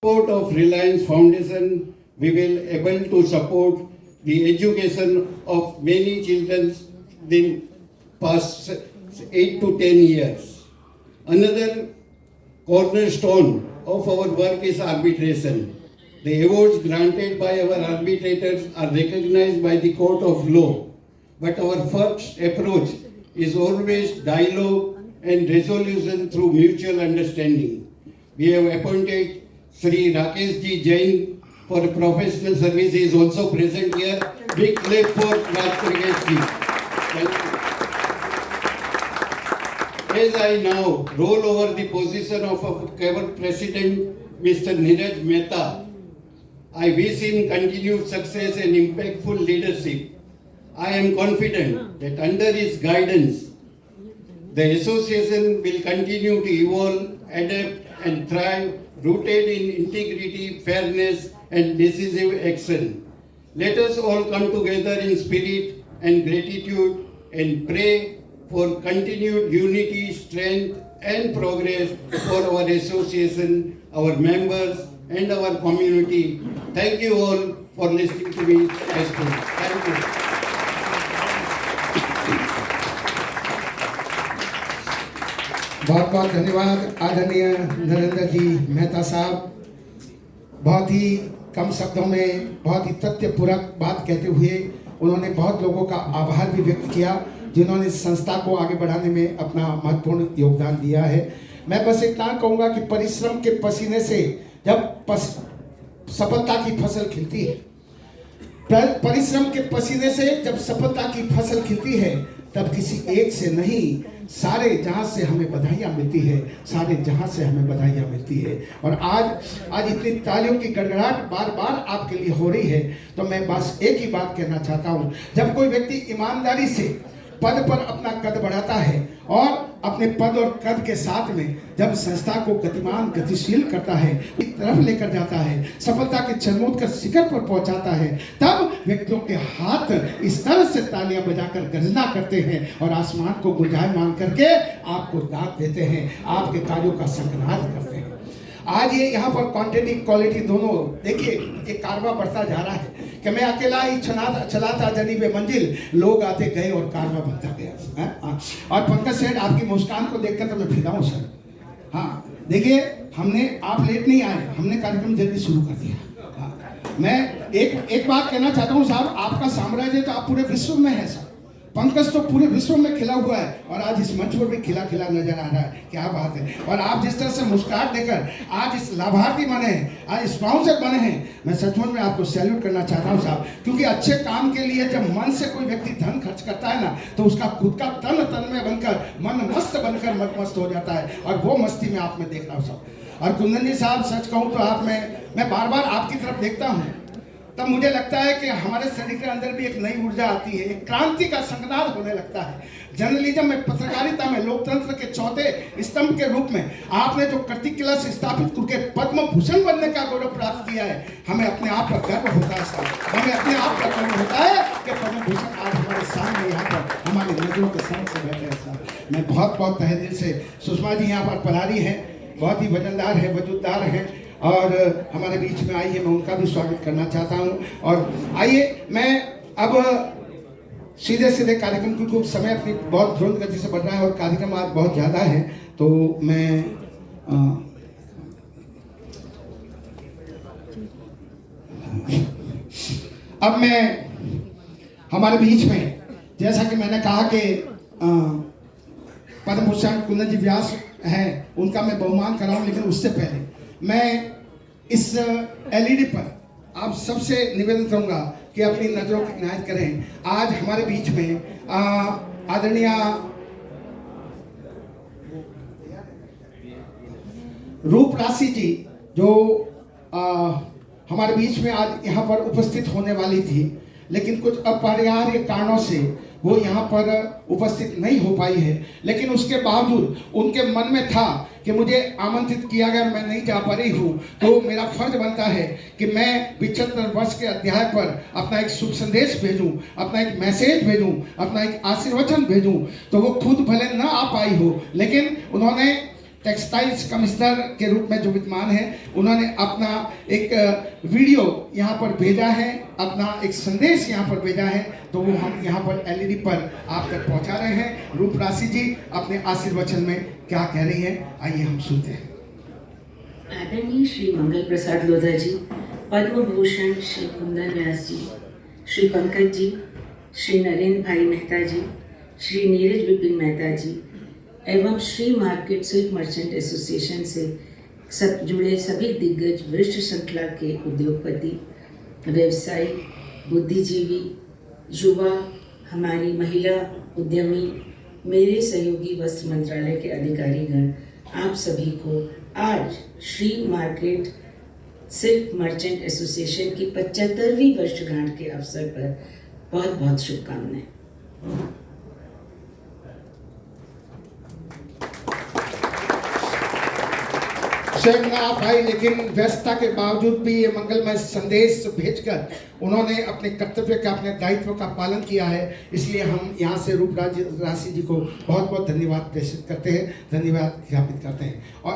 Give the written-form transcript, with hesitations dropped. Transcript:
support of Reliance Foundation, we will able to support the education of many children in past 8 to 10 years. Another cornerstone of our work is arbitration. The awards granted by our arbitrators are recognized by the court of law, but our first approach is always dialogue and resolution through mutual understanding. We have appointed Sri Rakesh Ji Jain for professional service. He is also present here. Big clap for Rakesh Ji. Thank you. As I now roll over the position of our President, Mr. Neeraj Mehta, I wish him continued success and impactful leadership. I am confident that under his guidance, the association will continue to evolve, adapt and thrive, rooted in integrity, fairness and decisive action. Let us all come together in spirit and gratitude and pray for continued unity, strength and progress for our association, our members and our community. Thank you all for listening to me. Thank you. बहुत बहुत धन्यवाद आदरणीय नरेंद्र जी मेहता साहब। बहुत ही कम शब्दों में बहुत ही तथ्यपूर्वक बात कहते हुए उन्होंने बहुत लोगों का आभार भी व्यक्त किया जिन्होंने इस संस्था को आगे बढ़ाने में अपना महत्वपूर्ण योगदान दिया है। मैं बस इतना कहूँगा कि परिश्रम के पसीने से जब सफलता की फसल खिलती है, परिश्रम के पसीने से जब सफलता की फसल खिलती है, तब किसी एक से नहीं सारे जहां से हमें बधाइयां मिलती है, सारे जहां से हमें बधाइयां मिलती है। और आज इतनी तालियों की गड़गड़ाहट बार बार आपके लिए हो रही है, तो मैं बस एक ही बात कहना चाहता हूं, जब कोई व्यक्ति ईमानदारी से पद पर अपना कद बढ़ाता है और अपने पद और कद के साथ में जब संस्था को गतिमान गतिशील करता है, एक तरफ लेकर जाता है, सफलता के चरमोत्कर्ष शिखर पर पहुंचाता है, तब व्यक्तियों के हाथ इस तरह से तालियां बजाकर गर्जना करते हैं और आसमान को गुंजायमान करके आपको दाद देते हैं, आपके कार्यों का संकनाद करते हैं। आज ये यहाँ पर क्वांटिटी क्वालिटी दोनों देखिए, एक कारवा बढ़ता जा रहा है कि मैं अकेला ही चला था जनीबे मंजिल, लोग आते गए और कारवा बढ़ता गया। और पंकज सेठ, आपकी मुस्कान को देखकर तो मैं फिदा हूँ सर। हाँ देखिए, आप लेट नहीं आए, हमने कार्यक्रम जल्दी शुरू कर दिया। मैं एक बात कहना चाहता हूँ साहब, आपका साम्राज्य तो आप पूरे विश्व में है सर, पंकज तो पूरे विश्व में खिला हुआ है और आज इस मंच पर भी खिला खिला नजर आ रहा है। क्या बात है। और आप जिस तरह से मुस्कुराहट देकर आज इस लाभार्थी बने हैं, आज स्पॉन्सर बने हैं, मैं सचमुच में आपको सैल्यूट करना चाहता हूं साहब, क्योंकि अच्छे काम के लिए जब मन से कोई व्यक्ति धन खर्च करता है ना, तो उसका खुद का तन में बनकर मन मस्त बनकर मस्त हो जाता है और वो मस्ती में आप में देख रहा हूँ साहब। और कुंदन जी साहब, सच कहूँ तो आप में मैं बार बार आपकी तरफ देखता हूँ, तब मुझे लगता है कि हमारे शरीर के अंदर भी एक नई ऊर्जा आती है, एक क्रांति का संकनाद होने लगता है। जर्नलिज्म में, पत्रकारिता में, लोकतंत्र के चौथे स्तंभ के रूप में आपने जो कर्तिकला से स्थापित करके पद्म भूषण बनने का गौरव प्राप्त किया है, हमें अपने आप पर गर्व होता है साहब। हमें अपने आप पर गर्व होता है कि पद्म भूषण आज हमारे सामने यहाँ पर हमारी नजरों के सामने से बैठे हैं साहब। मैं बहुत बहुत तहे दिल से, सुषमा जी यहाँ पर पधारी हैं, बहुत ही वजनदार है, वजूददार हैं और हमारे बीच में आई है, मैं उनका भी स्वागत करना चाहता हूं। और आइए, मैं अब सीधे कार्यक्रम, क्योंकि समय अपनी बहुत तुरंत गति से बढ़ रहा है और कार्यक्रम आज बहुत ज़्यादा है, तो मैं अब मैं हमारे बीच में, जैसा कि मैंने कहा कि पद्म भूषण कुंदन जी व्यास हैं, उनका मैं बहुमान कराऊं, लेकिन उससे पहले मैं इस एलईडी पर आप सबसे निवेदन करूंगा कि अपनी नजरों की इनायत करें। आज हमारे बीच में आदरणीय रूप राशि जी, जो हमारे बीच में आज यहाँ पर उपस्थित होने वाली थी, लेकिन कुछ अपरिहार्य कारणों से वो यहाँ पर उपस्थित नहीं हो पाई है, लेकिन उसके बावजूद उनके मन में था कि मुझे आमंत्रित किया गया, मैं नहीं जा पा रही हूँ, तो मेरा फर्ज बनता है कि मैं 75 वर्ष के अध्याय पर अपना एक शुभ संदेश भेजूं, अपना एक मैसेज भेजूं, अपना एक आशीर्वचन भेजूं। तो वो खुद भले ना आ पाई हो, लेकिन उन्होंने टेक्सटाइल्स कमिश्नर के रूप में जो विद्यमान है, उन्होंने अपना एक वीडियो यहाँ पर भेजा है, अपना एक संदेश यहाँ पर भेजा है, तो वो हम यहाँ पर एलईडी पर आप तक पहुँचा रहे हैं। रूप राशि जी अपने आशीर्वचन में क्या कह रही हैं, आइए हम सुनते हैं। आदरणीय श्री मंगल प्रसाद लोधा जी, पद्म भूषण श्री कुंदन व्यास जी, श्री पंकज जी, श्री नरेंद्र भाई मेहता जी, श्री नीरज विपिन मेहता जी एवं Shri market silk merchant association से सब जुड़े सभी दिग्गज वरिष्ठ श्रृंखला के उद्योगपति, व्यवसायी, बुद्धिजीवी, युवा, हमारी महिला उद्यमी, मेरे सहयोगी वस्त्र मंत्रालय के अधिकारीगण, आप सभी को आज Shri market silk merchant association की 75वीं वर्षगांठ के अवसर पर बहुत बहुत शुभकामनाएं। स्वयं ना आप भाई, लेकिन व्यस्तता के बावजूद भी ये मंगलमय संदेश भेजकर उन्होंने अपने कर्तव्य का, अपने दायित्व का पालन किया है। इसलिए हम यहाँ से रूप राशि जी को बहुत बहुत धन्यवाद प्रेषित करते हैं, धन्यवाद ज्ञापित करते हैं। और